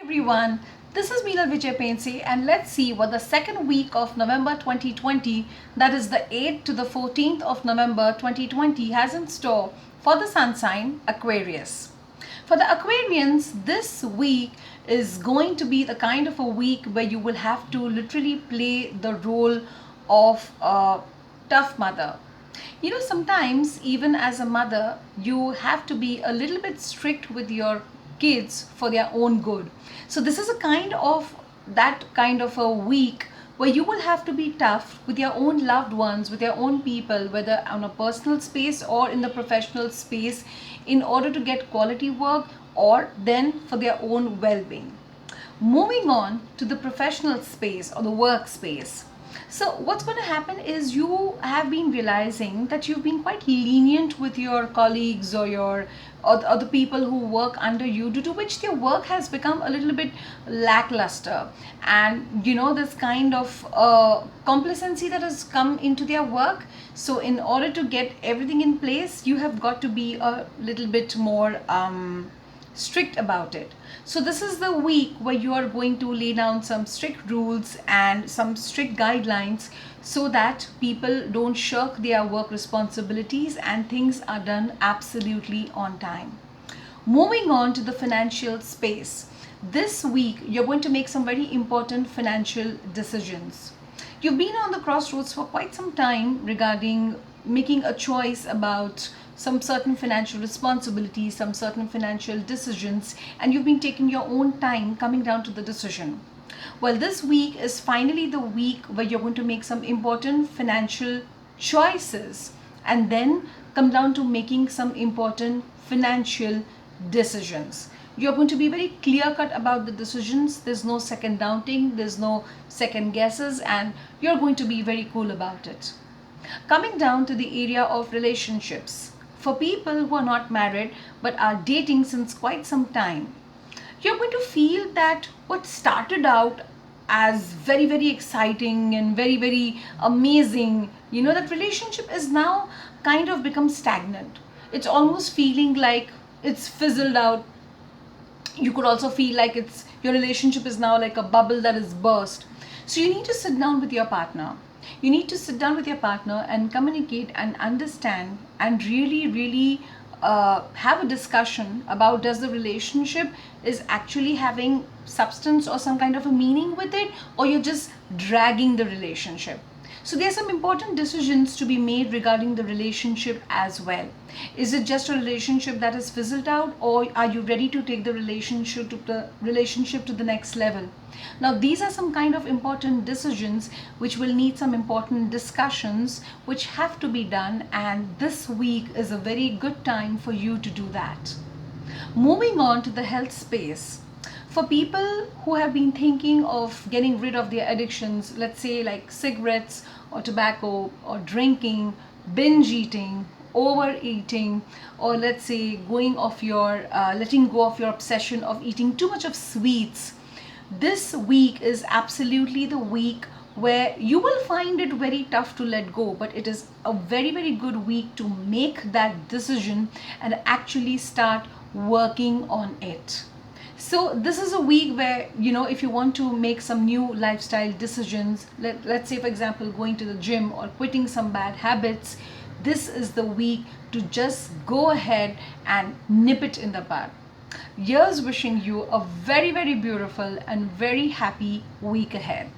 Everyone, this is Meena Vijay Pense and let's see what the second week of November 2020, that is the 8th to the 14th of November 2020, has in store for the sun sign Aquarius. For the Aquarians, this week is going to be the kind of a week where you will have to literally play the role of a tough mother. Sometimes even as a mother, you have to be a little bit strict with your kids for their own good. So this is a kind of a week where you will have to be tough with your own loved ones, with your own people, whether on a personal space or in the professional space, in order to get quality work or then for their own well-being. Moving on to the professional space or the workspace. So what's going to happen is you have been realizing that you've been quite lenient with your colleagues or the people who work under you, due to which their work has become a little bit lackluster, and this kind of complacency that has come into their work. So in order to get everything in place, you have got to be a little bit more strict about it. So this is the week where you are going to lay down some strict rules and some strict guidelines so that people don't shirk their work responsibilities and things are done absolutely on time. Moving on to the financial space. This week you're going to make some very important financial decisions. You've been on the crossroads for quite some time regarding making a choice about some certain financial responsibilities, some certain financial decisions, and you've been taking your own time coming down to the decision. Well, this week is finally the week where you're going to make some important financial choices and then come down to making some important financial decisions. You're going to be very clear cut about the decisions. There's no second doubting, there's no second guesses, and you're going to be very cool about it. Coming down to the area of relationships. For people who are not married but are dating since quite some time, you're going to feel that what started out as very, very exciting and very, very amazing, that relationship is now kind of become stagnant. It's almost feeling like it's fizzled out. You could also feel like your relationship is now like a bubble that is burst. So you need to sit down with your partner. You need to sit down with your partner and communicate and understand and really, really have a discussion about, does the relationship is actually having substance or some kind of a meaning with it, or you're just dragging the relationship. So there's some important decisions to be made regarding the relationship as well. Is it just a relationship that is fizzled out, or are you ready to take the relationship to the next level? Now these are some kind of important decisions which will need some important discussions which have to be done, and this week is a very good time for you to do that. Moving on to the health space. For people who have been thinking of getting rid of their addictions, let's say like cigarettes or tobacco or drinking, binge eating, overeating, or let's say letting go of your obsession of eating too much of sweets, this week is absolutely the week where you will find it very tough to let go, but it is a very, very good week to make that decision and actually start working on it. So this is a week where, if you want to make some new lifestyle decisions, let's say for example going to the gym or quitting some bad habits, this is the week to just go ahead and nip it in the bud. Here's wishing you a very, very beautiful and very happy week ahead.